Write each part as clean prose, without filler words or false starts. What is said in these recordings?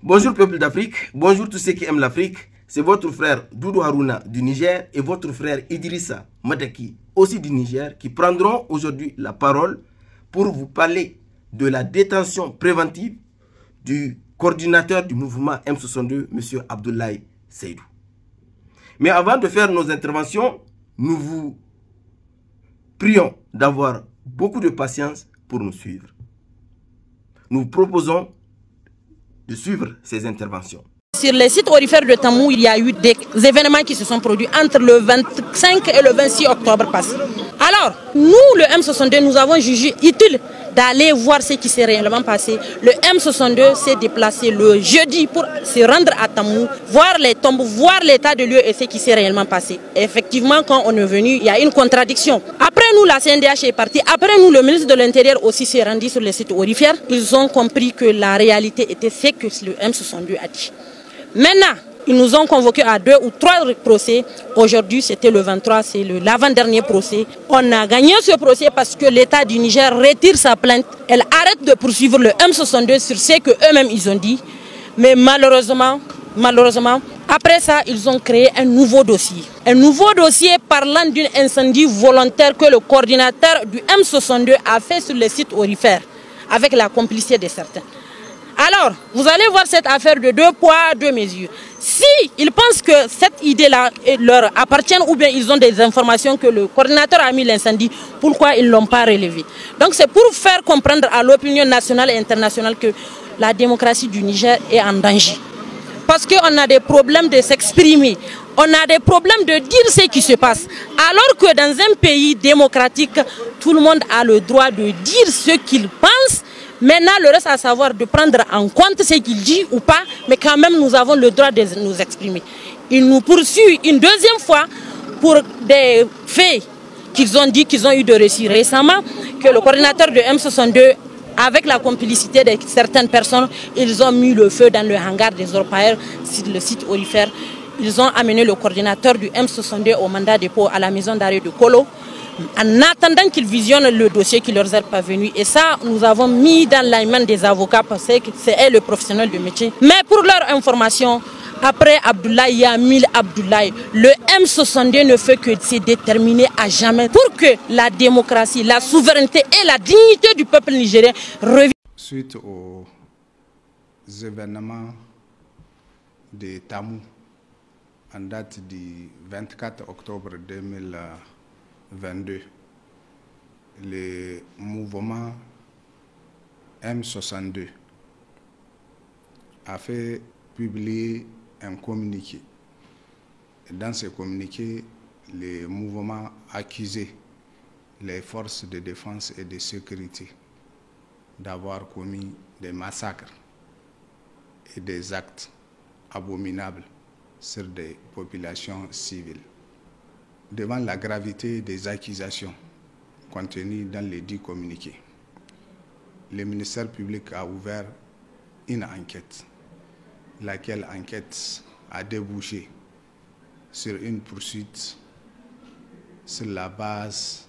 Bonjour peuple d'Afrique, bonjour tous ceux qui aiment l'Afrique. C'est votre frère Doudou Harouna du Niger et votre frère Idrissa Madaki, aussi du Niger, qui prendront aujourd'hui la parole pour vous parler de la détention préventive du coordinateur du mouvement M62, M. Abdoulaye Seydou. Mais avant de faire nos interventions, nous vous prions d'avoir beaucoup de patience pour nous suivre. Nous vous proposons de suivre ces interventions. Sur les sites aurifères de Tamou, il y a eu des événements qui se sont produits entre le 25 et le 26 octobre passé. Alors, nous, le M62, nous avons jugé utile d'aller voir ce qui s'est réellement passé. Le M62 s'est déplacé le jeudi pour se rendre à Tamou, voir les tombes, voir l'état de lieu et ce qui s'est réellement passé. Et effectivement, quand on est venu, il y a une contradiction. Après nous, la CNDH est partie. Après nous, le ministre de l'Intérieur aussi s'est rendu sur les sites aurifères. Ils ont compris que la réalité était ce que le M62 a dit. Maintenant, ils nous ont convoqués à 2 ou 3 procès. Aujourd'hui, c'était le 23, c'est l'avant-dernier procès. On a gagné ce procès parce que l'État du Niger retire sa plainte. Elle arrête de poursuivre le M62 sur ce qu'eux-mêmes ils ont dit. Mais malheureusement, après ça, ils ont créé un nouveau dossier. Un nouveau dossier parlant d'un incendie volontaire que le coordinateur du M62 a fait sur les sites aurifères, avec la complicité de certains. Alors, vous allez voir cette affaire de 2 poids, 2 mesures. Si ils pensent que cette idée-là leur appartient ou bien ils ont des informations que le coordinateur a mis l'incendie, pourquoi ils ne l'ont pas relevé? Donc c'est pour faire comprendre à l'opinion nationale et internationale que la démocratie du Niger est en danger. Parce qu'on a des problèmes de s'exprimer, on a des problèmes de dire ce qui se passe. Alors que dans un pays démocratique, tout le monde a le droit de dire ce qu'il pense. Maintenant, le reste à savoir de prendre en compte ce qu'il dit ou pas, mais quand même nous avons le droit de nous exprimer. Ils nous poursuivent une deuxième fois pour des faits qu'ils ont dit qu'ils ont eu de récits récemment, que le coordinateur de M62, avec la complicité de certaines personnes, ils ont mis le feu dans le hangar des orpailleurs sur le site aurifère. Ils ont amené le coordinateur du M62 au mandat de dépôt à la maison d'arrêt de Kolo, en attendant qu'ils visionnent le dossier qui leur est parvenu. Et ça, nous avons mis dans la main des avocats parce que c'est le professionnel de métier. Mais pour leur information, après Abdoulaye Yamil Abdoulaye, le M62 ne fait que se déterminer à jamais pour que la démocratie, la souveraineté et la dignité du peuple nigérien reviennent. Suite aux événements de Tamou, en date du 24 octobre 2022, le mouvement M62 a fait publier un communiqué. Dans ce communiqué, le mouvement accusait les forces de défense et de sécurité d'avoir commis des massacres et des actes abominables sur des populations civiles. Devant la gravité des accusations contenues dans les 10 communiqués, le ministère public a ouvert une enquête, laquelle enquête a débouché sur une poursuite sur la base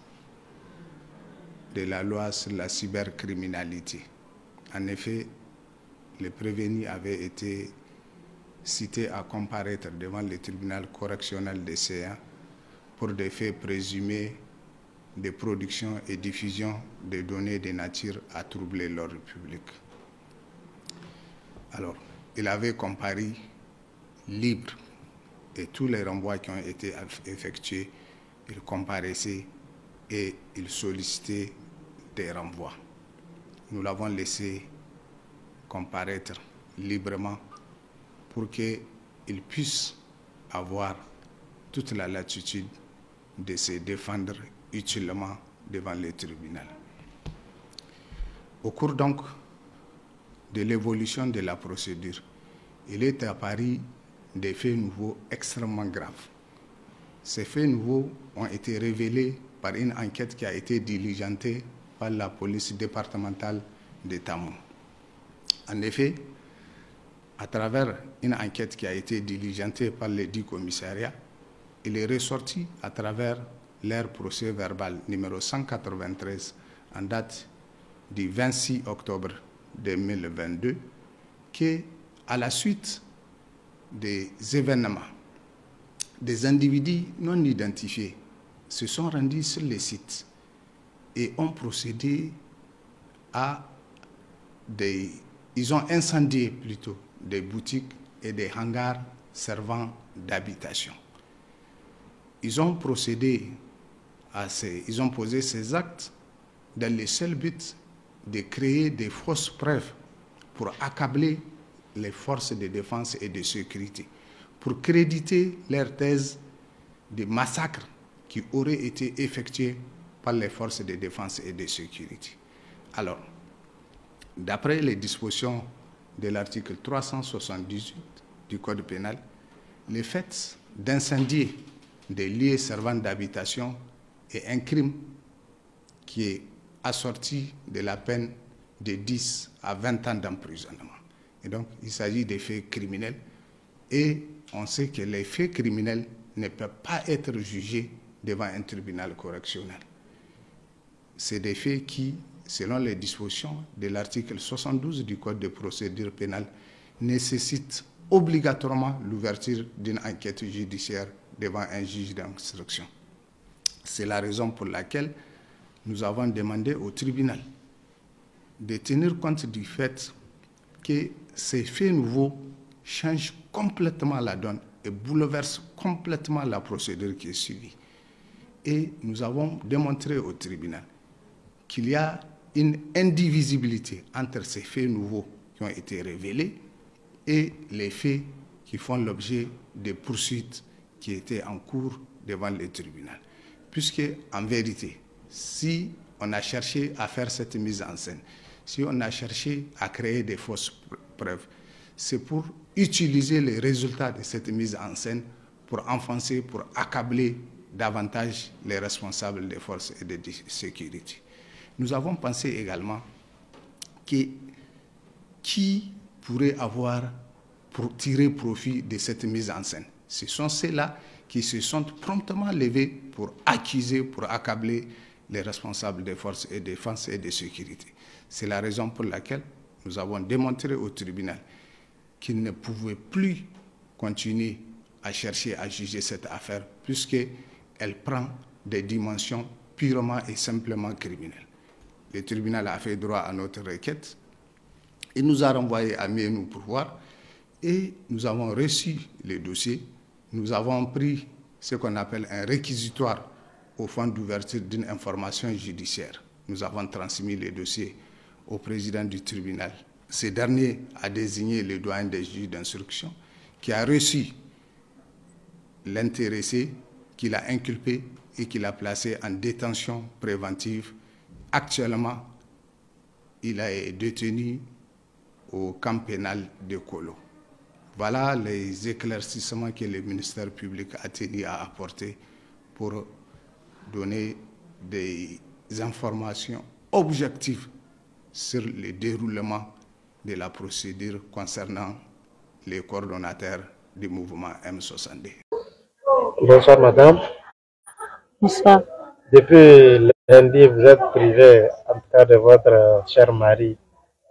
de la loi sur la cybercriminalité. En effet, les prévenus avaient été cités à comparaître devant le tribunal correctionnel de CA pour des faits présumés de production et diffusion de données de nature à troubler l'ordre public. Alors, il avait comparu libre et tous les renvois qui ont été effectués, il comparaissait et il sollicitait des renvois. Nous l'avons laissé comparaître librement pour qu'il puisse avoir toute la latitude de se défendre utilement devant le tribunal. Au cours donc de l'évolution de la procédure, il est apparu des faits nouveaux extrêmement graves. Ces faits nouveaux ont été révélés par une enquête qui a été diligentée par la police départementale de Tamou. En effet, à travers une enquête qui a été diligentée par les 10 commissariats, il est ressorti à travers leur procès verbal numéro 193 en date du 26 octobre 2022 que à la suite des événements, des individus non identifiés se sont rendus sur les sites et ont procédé à ils ont incendié plutôt des boutiques et des hangars servant d'habitation. Ils ont procédé ils ont posé ces actes dans le seul but de créer des fausses preuves pour accabler les forces de défense et de sécurité, pour créditer leur thèse de massacres qui auraient été effectués par les forces de défense et de sécurité. Alors, d'après les dispositions de l'article 378 du Code pénal, le fait d'incendier des lieux servant d'habitation est un crime qui est assorti de la peine de 10 à 20 ans d'emprisonnement. Et donc, il s'agit des faits criminels et on sait que les faits criminels ne peuvent pas être jugés devant un tribunal correctionnel. C'est des faits qui, selon les dispositions de l'article 72 du Code de procédure pénale, nécessitent obligatoirement l'ouverture d'une enquête judiciaire devant un juge d'instruction. C'est la raison pour laquelle nous avons demandé au tribunal de tenir compte du fait que ces faits nouveaux changent complètement la donne et bouleversent complètement la procédure qui est suivie. Et nous avons démontré au tribunal qu'il y a une indivisibilité entre ces faits nouveaux qui ont été révélés et les faits qui font l'objet des poursuites qui étaient en cours devant le tribunal. Puisque, en vérité, si on a cherché à faire cette mise en scène, si on a cherché à créer des fausses preuves, c'est pour utiliser les résultats de cette mise en scène pour enfoncer, pour accabler davantage les responsables des forces et de sécurité. Nous avons pensé également que qui pourrait avoir pour tirer profit de cette mise en scène? Ce sont ceux-là qui se sont promptement levés pour accuser, pour accabler les responsables des forces de défense et de sécurité. C'est la raison pour laquelle nous avons démontré au tribunal qu'il ne pouvait plus continuer à chercher à juger cette affaire puisqu'elle prend des dimensions purement et simplement criminelles. Le tribunal a fait droit à notre requête. Il nous a renvoyé à nous pour voir et nous avons reçu les dossiers. Nous avons pris ce qu'on appelle un réquisitoire au fond d'ouverture d'une information judiciaire. Nous avons transmis les dossiers au président du tribunal. Ce dernier a désigné le doyen des juges d'instruction qui a reçu l'intéressé, qui l'a inculpé et qui l'a placé en détention préventive. Actuellement, il est détenu au camp pénal de Kolo. Voilà les éclaircissements que le ministère public a tenu à apporter pour donner des informations objectives sur le déroulement de la procédure concernant les coordonnateurs du mouvement M62. Bonsoir madame. Bonsoir. Depuis lundi, vous êtes privé en tout cas de votre cher mari.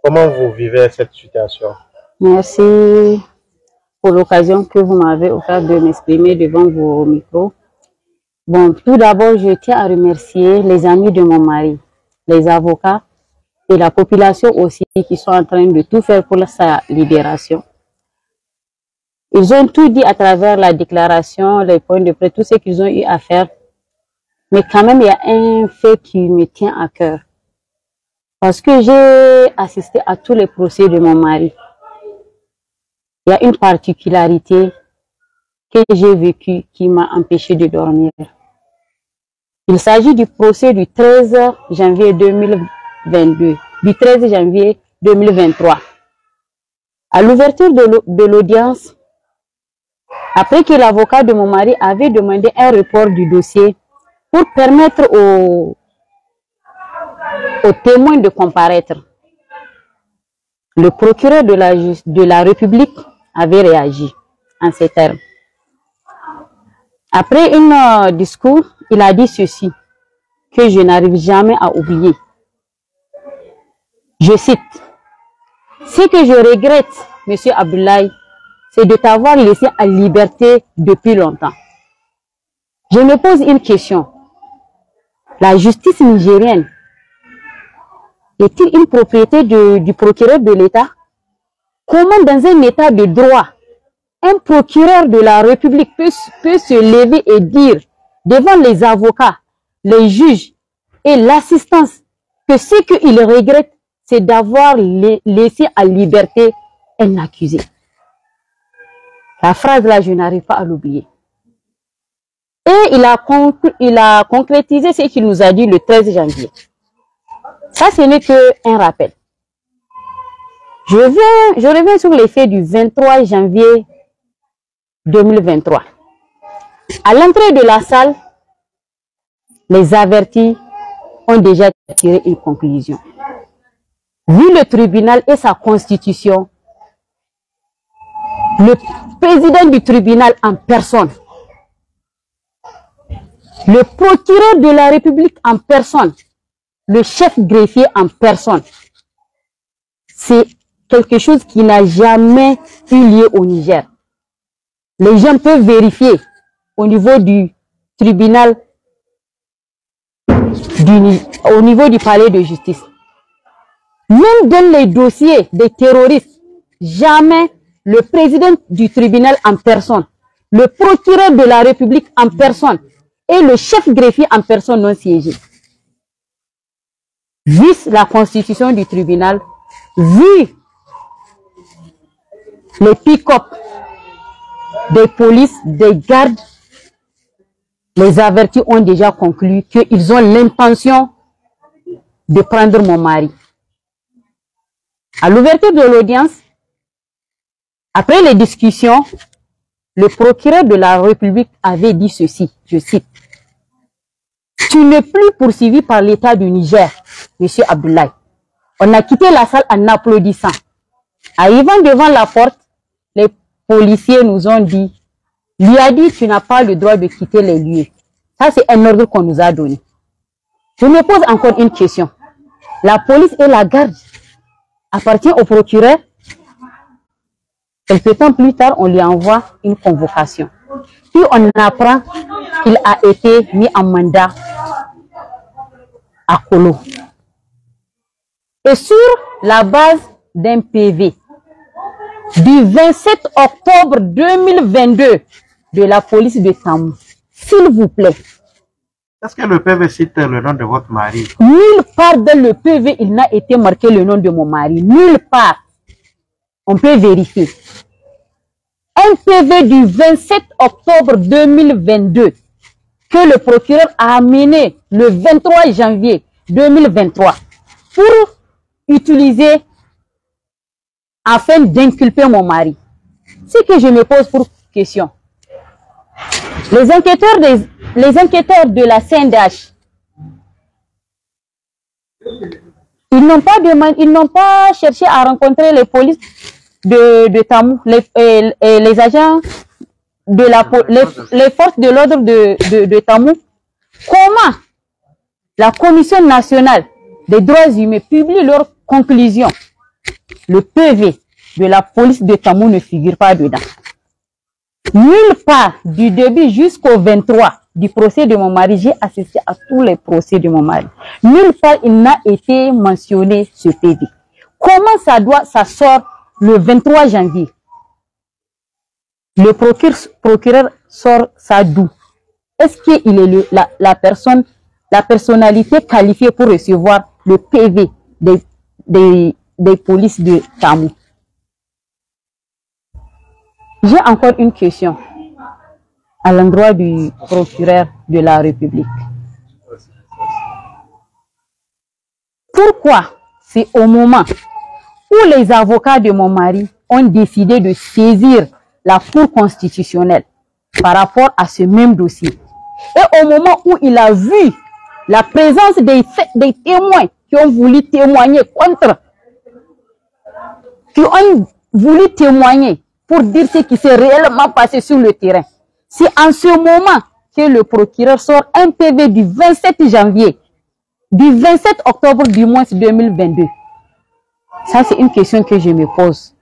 Comment vous vivez cette situation? Merci pour l'occasion que vous m'avez offert de m'exprimer devant vos micros. Bon, tout d'abord, je tiens à remercier les amis de mon mari, les avocats et la population aussi qui sont en train de tout faire pour sa libération. Ils ont tout dit à travers la déclaration, les points de près, tout ce qu'ils ont eu à faire. Mais quand même, il y a un fait qui me tient à cœur. Parce que j'ai assisté à tous les procès de mon mari. Il y a une particularité que j'ai vécue qui m'a empêché de dormir. Il s'agit du procès du 13 janvier 2022, du 13 janvier 2023. À l'ouverture de l'audience, après que l'avocat de mon mari avait demandé un report du dossier pour permettre aux témoins de comparaître, le procureur de la République avait réagi en ces termes. Après un discours, il a dit ceci, que je n'arrive jamais à oublier. Je cite, « Ce que je regrette Monsieur Abdoulaye, c'est de t'avoir laissé en liberté depuis longtemps. Je me pose une question. La justice nigérienne est-il une propriété du procureur de l'État? Comment dans un État de droit, un procureur de la République peut se lever et dire devant les avocats, les juges et l'assistance que ce qu'il regrette, c'est d'avoir laissé en liberté un accusé. La phrase là, je n'arrive pas à l'oublier. Et il a concrétisé ce qu'il nous a dit le 13 janvier. Ça, ce n'est qu'un rappel. Je reviens sur les faits du 23 janvier 2023. À l'entrée de la salle, les avertis ont déjà tiré une conclusion. Vu le tribunal et sa constitution, le président du tribunal en personne, le procureur de la République en personne, le chef greffier en personne, c'est quelque chose qui n'a jamais eu lieu au Niger. Les gens peuvent vérifier au niveau du tribunal, au niveau du palais de justice. Même dans les dossiers des terroristes, jamais le président du tribunal en personne, le procureur de la République en personne et le chef greffier en personne n'ont siégé. Vu la constitution du tribunal, vu les pick-up des polices, des gardes, les avertis ont déjà conclu qu'ils ont l'intention de prendre mon mari. À l'ouverture de l'audience, après les discussions, le procureur de la République avait dit ceci, je cite: « Tu n'es plus poursuivi par l'État du Niger, Monsieur Abdoulaye. » On a quitté la salle en applaudissant. Arrivant devant la porte, les policiers nous ont dit, lui a dit, tu n'as pas le droit de quitter les lieux. Ça, c'est un ordre qu'on nous a donné. Je me pose encore une question. La police et la garde appartiennent au procureur. Quelque temps plus tard, on lui envoie une convocation. Puis on apprend qu'il a été mis en mandat à Kolo. Et sur la base d'un PV du 27 octobre 2022 de la police de Tamou, s'il vous plaît. Est-ce que le PV cite le nom de votre mari? Nulle part dans le PV, il n'a été marqué le nom de mon mari. Nulle part. On peut vérifier. Un PV du 27 octobre 2022 que le procureur a amené le 23 janvier 2023 pour utiliser afin d'inculper mon mari. Ce que je me pose pour question. Les enquêteurs de la CNDH, ils n'ont pas cherché à rencontrer les polices de Tamou, les agents de les forces de l'ordre de Tamou. Comment la Commission nationale des droits humains publie leurs conclusions? Le PV de la police de Tamou ne figure pas dedans. Nulle part du début jusqu'au 23 du procès de mon mari, j'ai assisté à tous les procès de mon mari. Nulle part il n'a été mentionné ce PV. Comment ça sort le 23 janvier? Le procureur sort ça d'où? Est-ce qu'il est la personnalité qualifiée pour recevoir le PV des polices de Tamou? J'ai encore une question à l'endroit du procureur de la République. Pourquoi c'est au moment où les avocats de mon mari ont décidé de saisir la Cour constitutionnelle par rapport à ce même dossier, et au moment où il a vu la présence des témoins qui ont voulu témoigner pour dire ce qui s'est réellement passé sur le terrain, c'est en ce moment que le procureur sort un PV du 27 janvier, du 27 octobre du mois 2022. Ça, c'est une question que je me pose.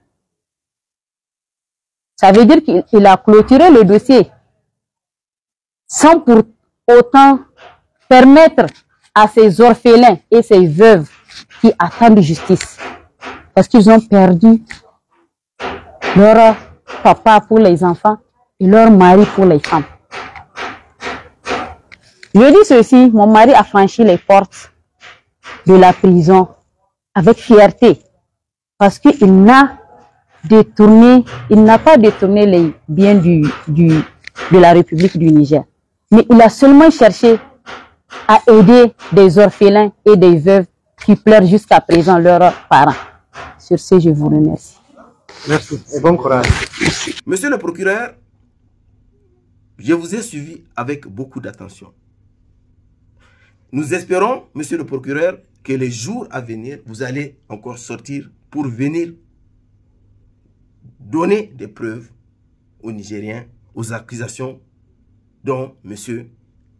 Ça veut dire qu'il a clôturé le dossier sans pour autant permettre à ces orphelins et ces veuves qui attendent justice, parce qu'ils ont perdu leur papa pour les enfants et leur mari pour les femmes. Je dis ceci, mon mari a franchi les portes de la prison avec fierté, parce qu'il n'a pas détourné les biens de la République du Niger, mais il a seulement cherché à aider des orphelins et des veuves qui pleurent jusqu'à présent leurs parents. Sur ce, je vous remercie. Merci et bon courage. Monsieur le procureur, je vous ai suivi avec beaucoup d'attention. Nous espérons, monsieur le procureur, que les jours à venir, vous allez encore sortir pour venir donner des preuves aux Nigériens, aux accusations dont monsieur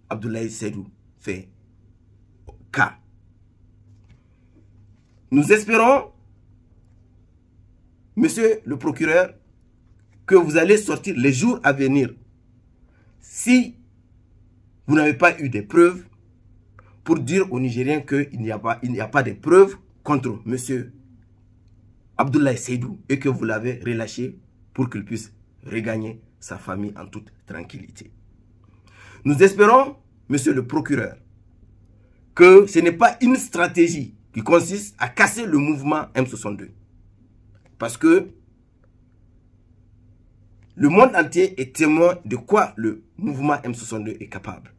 Abdoulaye Seydou fait cas. Nous espérons, monsieur le procureur, que vous allez sortir les jours à venir. Si vous n'avez pas eu des preuves, pour dire aux Nigériens qu'il n'y a pas de preuves contre monsieur Abdoulaye Seydou et que vous l'avez relâché pour qu'il puisse regagner sa famille en toute tranquillité. Nous espérons, monsieur le procureur, que ce n'est pas une stratégie qui consiste à casser le mouvement M62. Parce que le monde entier est témoin de quoi le mouvement M62 est capable.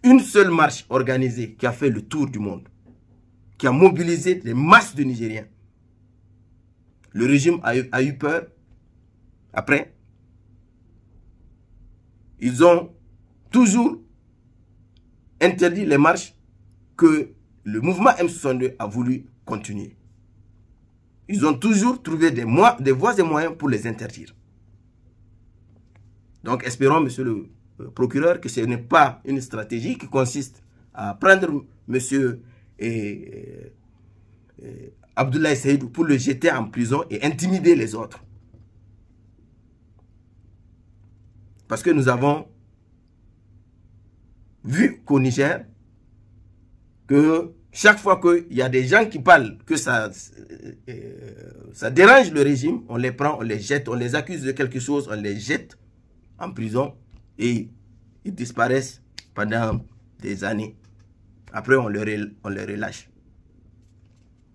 Une seule marche organisée qui a fait le tour du monde, qui a mobilisé les masses de Nigériens. Le régime a eu peur. Après, ils ont toujours interdit les marches que le mouvement M62 a voulu continuer. Ils ont toujours trouvé des voies et moyens pour les interdire. Donc espérons, monsieur le procureur, que ce n'est pas une stratégie qui consiste à prendre monsieur Abdoulaye Seydou pour le jeter en prison et intimider les autres. Parce que nous avons vu qu'au Niger, que chaque fois qu'il y a des gens qui parlent que ça dérange le régime, on les prend, on les jette, on les accuse de quelque chose, on les jette en prison et ils disparaissent pendant des années. Après, on les relâche.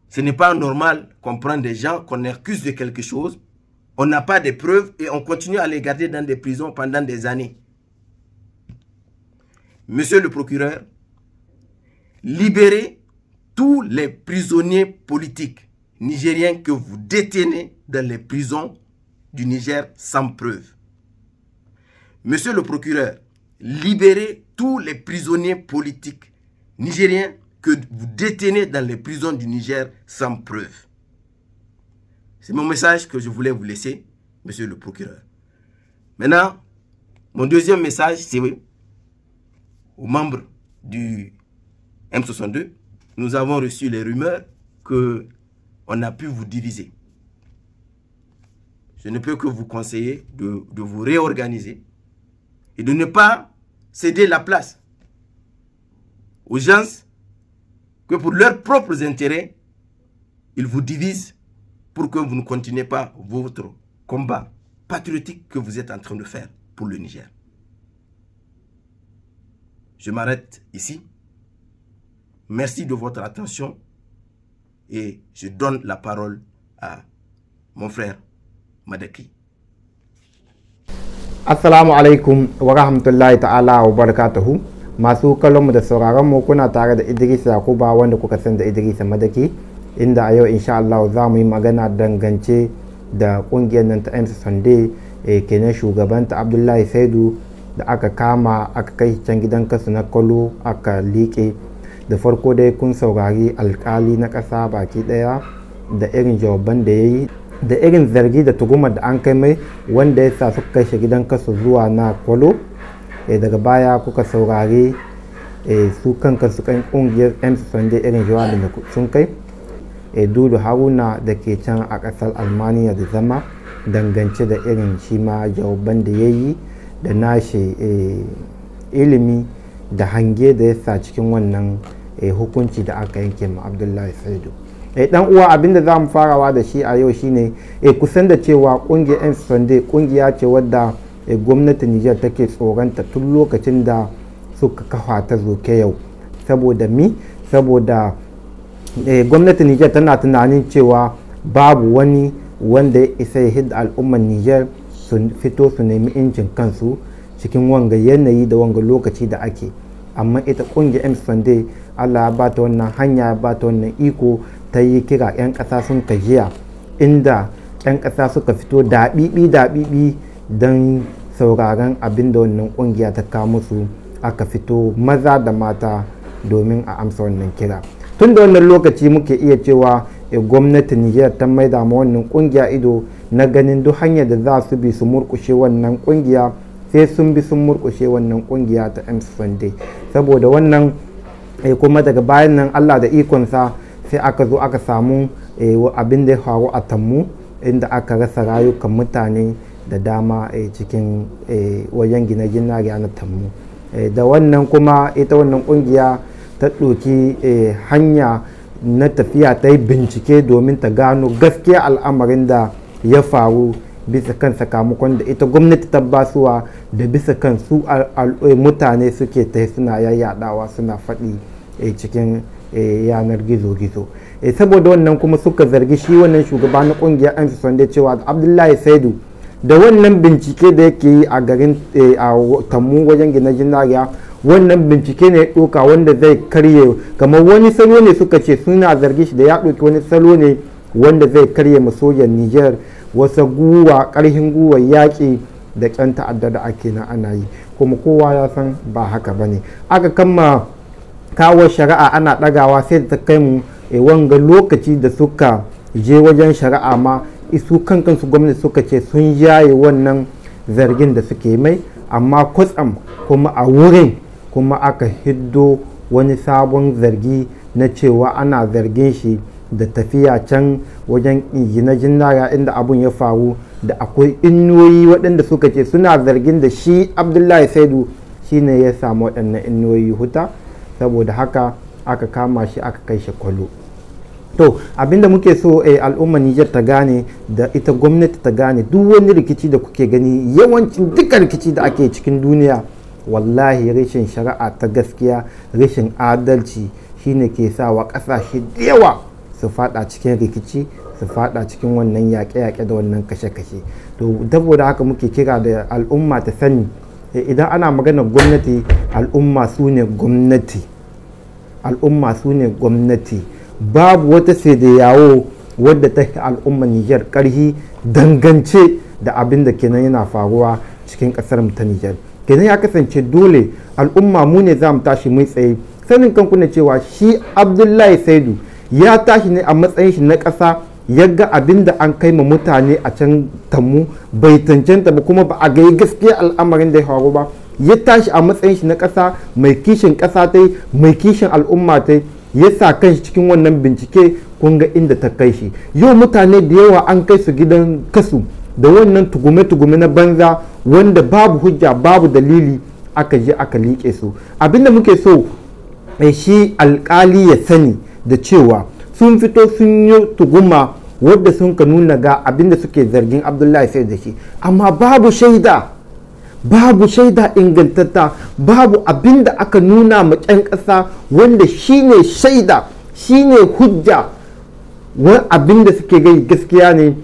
Ce n'est pas normal qu'on prenne des gens, qu'on accuse de quelque chose, on n'a pas de preuves et on continue à les garder dans des prisons pendant des années. Monsieur le procureur, libérez tous les prisonniers politiques nigériens que vous détenez dans les prisons du Niger sans preuve. Monsieur le procureur, libérez tous les prisonniers politiques nigériens que vous détenez dans les prisons du Niger sans preuve. C'est mon message que je voulais vous laisser, monsieur le procureur. Maintenant, mon deuxième message, c'est aux membres du M62. Nous avons reçu les rumeurs qu'on a pu vous diviser. Je ne peux que vous conseiller de vous réorganiser et de ne pas céder la place aux gens que pour leurs propres intérêts, ils vous divisent pour que vous ne continuez pas votre combat patriotique que vous êtes en train de faire pour le Niger. Je m'arrête ici. Merci de votre attention et je donne la parole à mon frère Madaki. Assalamu alaikum wa rahmatullahi ta'ala wa barakatuhu. Masu kallon mu da sauraron mu kuna tare da Idris Yakuba wanda kuka san da Idris Madaki, inda a yau insha Allah za mu yi magana dangance da kungiyar nan ta M62 kenan shugabanta Abdoulaye Seydou da aka kama aka kai can gidan kasu na Kolo aka liƙe. Da farko dai kun saurari alkali na ƙasa baki ɗaya da irin jawaban da ya yi da irin zargi da tugumar da an kai mai wanda ya sa suka kai shi gidan kasu zuwa na Kolo. Daga baya kuka saurari su kanka su kan kungiyar M62 irin jawabin da sun kai. Dudu Haruna da ke can a ƙasar Almaniya da zama dangance da irin shi ma jawaban da ya yi da nashi ilimi da hange da ya sa cikin wannan hukunci da aka yanke ma Abdullahi Saidu. Dan uwa, abinda za mu farawa da shi a yau shine kusan da cewa kungiyar yan sande kungiya ce wadda gwamnatin Nijar take tsoronta tun lokacin da suka kafa ta zoke yau. Saboda gwamnatin Nijar tana tunanin cewa babu wani wanda ya isa ya hidda al'ummar Nijar su fito su nemi incin kansu cikin wanga yanayi da wanga lokaci da ake. Amma ita kungiyar yan sande Allah ya bata wannan hanya, ya bata wannan iko, ta yi kira 'yan ƙasa sun kajiya, inda 'yan ƙasa suka fito daɓiɓi don sauraron abin da wannan ƙungiya ta kawo musu. Aka fito maza da mata domin a amsa wannan kira. Tun da wannan lokaci muke iya cewa gwamnatin Nijar ta maida ma wannan ƙungiya ido na ganin duk hanyar da za su bi su murƙushe wannan ƙungiya, sai sun bi sun murƙushe wannan ƙungiya ta M-Sunday. Saboda wannan kuma daga bayan nan Allah da ikonsa sai aka zo aka samu abin da ya faru a Tammu, inda aka rasa rayukan mutane da dama cikin wajen gine-gine na Tammu. Da wannan kuma ita wannan kungiya ta ɗauki hanya na tafiya ta yi bincike domin ta gano gaskiya al'amarin da ya faru bisa kan sakamakon da ita gwamnati ta basuwa da bisa kan su mutane suke ta suna yayyadawa suna faɗi cikin yanar gizo-gizo. Saboda wannan kuma suka zargi shi wannan shugaba na kungiyar yan sanda cewa Abdullahi Saidu da wannan bincike da yake yi a garin a Tammu wajen gina jinariya, wannan bincike ne ya ɗauka wanda zai karye, kamar wani salo ne suka ce suna zargi shi da ya ɗauki wani salo ne wanda zai karye ma sojan Nijar wasa ƙarhin guwar yaƙi da ƙyan ta'adda da ake na ana yi, kuma kowa ya san ba haka ba ne. Aka kama kawo shari'a ana ɗagawa sai da ta kai mu wanga lokaci da suka je wajen shari'a ma isu kansu gwamnati suka ce sun yaye wannan zargin da suke mai, amma kwatsam kuma a wurin kuma aka hiddo wani sabon zargi na cewa ana zargin shi da tafiya can wajen gina jinnara inda abun ya faru, da akwai innoyi waɗanda suka ce suna zargin da shi Abdullahi Saidu shine ya samu waɗannan innoyi huta. Saboda haka aka kama shi aka kai shi kwalo. To abinda muke so al'ummar Nijar ta gane da ita gwamnati ta gane, duk wani rikici da kuke gani, yawancin duka rikici da ake cikin duniya, wallahi rashin shari'a ta gaskiya, rashin adalci shine ke sawa ƙasashe da yawa su fada cikin rikici, su fada cikin wannan yaƙe-yaƙe da wannan kashe-kashe. To saboda haka muke kira da al'umma ta sani, idan ana magana gwamnati, al'umma su ne gwamnati, al'umma su ne gwamnati. Babu wata sai da yawo wadda ta al'umma Nijar ƙarhi dangance da abin da kenan yana faruwa cikin ƙasar mu ta Nijar. Kenan ya kasance dole al'umma mu ne za mu tashi mai tsaye. Sanin kanku ne cewa shi Abdullahi Saidu ya tashi ne a matsayin shi na ƙasa, yagga abin da an kai ma mutane a can Tammu bai cancanta ba, kuma ba a ga gaskiya al'amarin da ya faru ba. Ya tashi a matsayin shi na ƙasa, mai kishin ƙasa ta mai kishin al'umma ta ya sa kanshi cikin wannan bincike. Kun ga inda ta kai shi yau. Mutane da yawa an kai su gidan kasu da wannan tugume-tugume na banza wanda babu hujja babu dalili, aka je aka liƙe su. Abinda muke so shi alƙali ya sani da cewa sun fito sun yi tuguma wadda sun ka nuna ga abinda suke zargin Abdullahi sai da shi, amma babu shaida, babu shaida ingantatta, babu abinda aka nuna ma ƴan ƙasa wanda shine shaida, shine hujja, wani abinda suke gai gaskiya ne.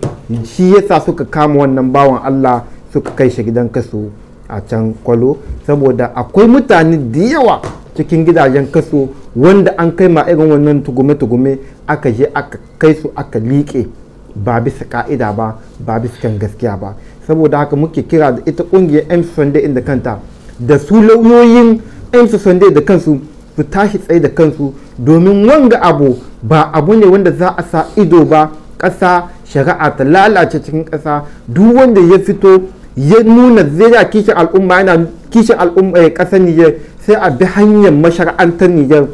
Shi yasa suka kama wannan bawan Allah suka kai shi gidan kaso a can Kwalo, saboda akwai mutane da yawa cikin gidajen kaso wanda an kai ma irin wannan tugume-tugume, aka je aka kai su aka liƙe ba bisa ka'ida ba, ba bisa kan gaskiya ba. Saboda haka muke kira da ita kungiyar M-Sunday inda kanta da su lauyoyin M-Sunday da kansu su tashi tsaye da kansu, domin wanga abu ba abu ne wanda za a sa ido ba. Ƙasa shari'a ta lalace cikin ƙasa, duk wanda ya fito ya nuna zai kishin al'umma, yana kishin al'umma ƙasar Nijar, sai a bi hanyar mashara'antar Nijar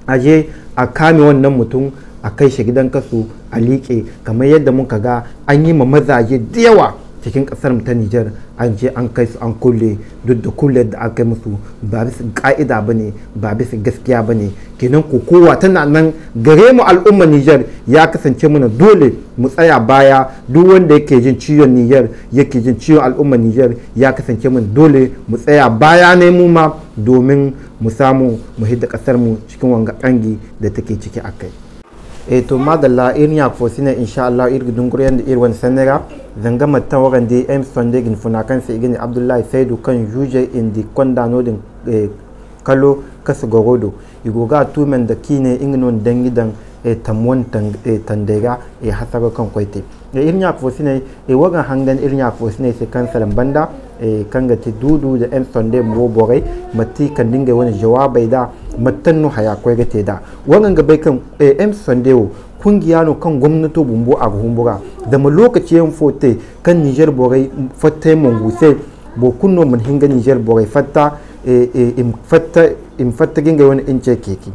a je a kame wannan mutum, a kai shi gidan kasu a liƙe, kamar yadda muka ga an yi ma mazaje da yawa cikin kasar ta Nijar, an je an kai su an kulle, duk da kulle da aka yi musu ba bisa ka'ida ba ne, ba bisa gaskiya ba ne. Kenan kowa tana nan gare mu al'ummar Nijar, ya kasance mana dole mu tsaya baya. Duk wanda yake jin ciwon Nijar, yake jin ciwon al'ummar Nijar, ya kasance mana dole mu tsaya baya ne mu ma, domin mu samu mu hidda kasar mu cikin wanga kangi da take ciki akai. To madalla irin ya fosi ne insha Allah irgi dunguriyan da irwan sanera zanga matta wagan da Emerson Degin funa kan sai igini Abdullahi Saidu kan juje indi konda nodin kalo kasu gorodo igoga tumen da kine ingnon dangidan tamwon tandega hasaro kan kwaite irin ya fosi ne wagan hangan irin ya fosi ne sai kansalan banda kan ga ti dudu da Emerson de mo borai matti kan dinga wani jawabai da mattannu haya kwai ga te da wannan ga bai kan Emerson de kungiya no kan gwamnato bumbo a gumbura da mu lokaci yan fote kan Niger borai fatta monguse bo kunno mun hinga Niger borai fatta im fatta ginga wani ince keke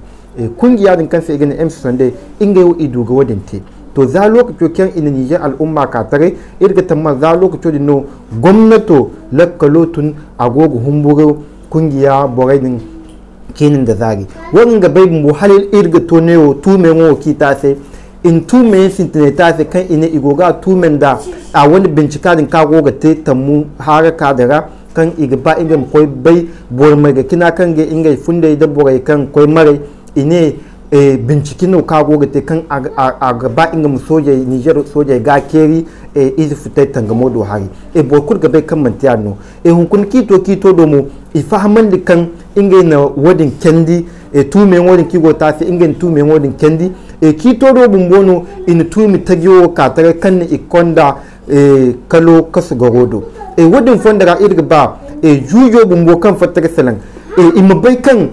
kungiya din kan sai gani Emerson de inga yau idu ga wadin te to za lokaci kyan ina Niger al'umma ka tare irga tamma za lokaci din no gwamnato lakkalotun agogo humburo kungiya borai din kinin da zagi wannan ga bai mu halil irga to ne o tume ngo kita sai in tume sintine ta sai kan ina igoga tumen da a wani bincika din ka goga te tammu haraka daga kan iga ba inga koi bai bor mai ga kina kan ga inga funde da borai kan koi mare ine binciken no ka goga te kan a gaba inga mu soje Niger soje ga keri izi futai tangamo do hari bor kur ga bai kan mantiya no hunkun kito do mu ifahaman di kan inga na wadin kendi tume wadin kigo ta sai inga tume wadin kendi kito do bumbono in tumi tagiyo ka tare kan ikonda kalo kasu garodo wadin fonda irga ba jujo bumbo kan fataka salan imabai kan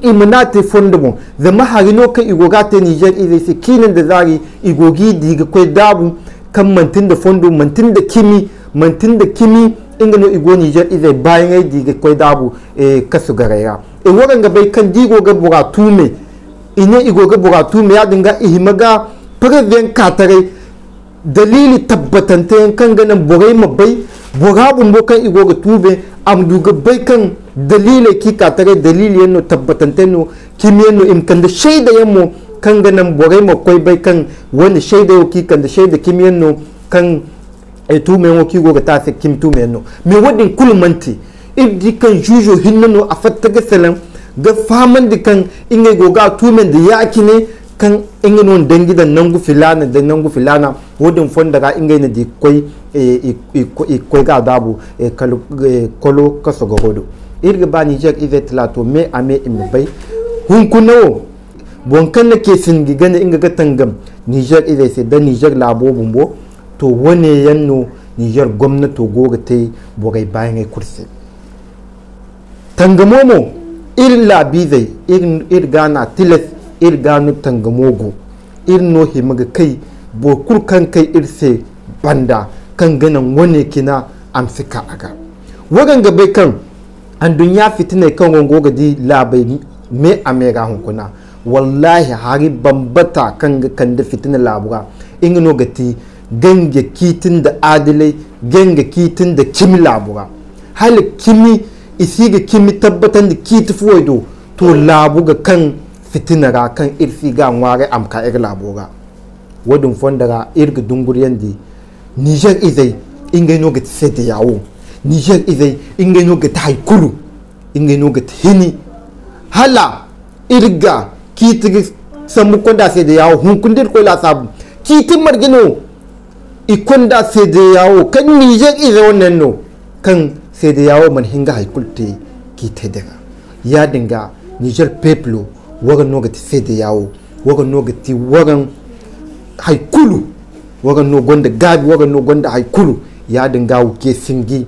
imanate fonda mo zama harino kan igogate Niger izai sai kinin da zari igogi diga kai dabu kan mantin da fondo mantin da kimi inga no igo Niger izai bayan ai diga kai dabu kasu garaya wagan ga bai kan digo ga buratu me ine igo ga buratu me ya dinga ihimaga president katare dalili tabbatante kan ganan borai mabai borabun bokan igo ga tube amdu ga bai kan dalile ki katare dalili yanno tabbatante no kimiyanno imkan da shaida yammo kan ganan borai makwai bai kan wani shaida yo ki kan da shaida kimiyanno kan tume ngo ki go ga ta se kim tume no me wadin kulmanti iddi kan jujo hinno a fatta ga salam ga faman di kan inga go ga tume da yaki ne kan inga non dangidan nangu filana da nangu filana wadin fonda ga inga ne di koi koi ga dabu kolo kaso ga hodo irga ba Niger ivet lato me ame imbai hun kuno bon kan ke singi gane inga ga tangam Niger ivet se da Niger labo bumbo to wane yanno Niger gwamnato goga tai bogai bayan ai kursi tangamomo illa bizai irgana tilas irganu tangamogo irno himaga kai bokur kan kai irse banda kan ganan wane kina amsika aga wagan gabe kan an dunya fitina kan gongo di labai me amega hunkuna wallahi hari bambata kan da fitina labura ingino gati ganga kitin da adilai ganga kitin da kimi labura hali kimi isiga kimi tabbatan da kiti fuwaido to labuga kan fitinara kan irsi ga nware amka ir labura wadun fondara irga dunguriyan di Niger izai inga no ga sete yawo Niger izai inga no ga haikulu inga no ga hini hala irga kiti samu konda sai da yawo hunkundir ko la sabu kiti margino ikonda sai da yawo kan Niger izai wannan no kan sai da yawo man hinga haikulte kiti daga ya dinga Niger people wagan no ga sai da yawo wagan no ga ti wagan haikulu wagan no gonda gabi wagan no gonda haikulu ya dinga wuke singi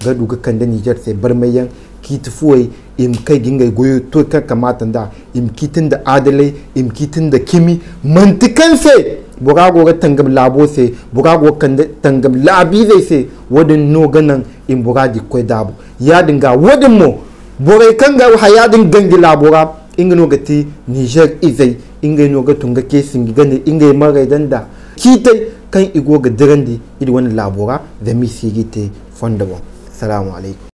ga duga kan da Niger sai barmayan kiti fuwai im kai ginga goyo to kan kamata da im kitin da adalai im kitin da kimi mantikan sai bugago ga tangam labo sai bugago kan da tangam labi zai sai wadin no ganan im bugaji koi dabu ya dinga wadin mo borai kan ga hayadin gangi labora inga no gati Niger izai inga no ga tunga kesin gane inga magai danda kitai kan igo ga dirandi idi wani labora da mi sigite fonda bon. Assalamu alaikum.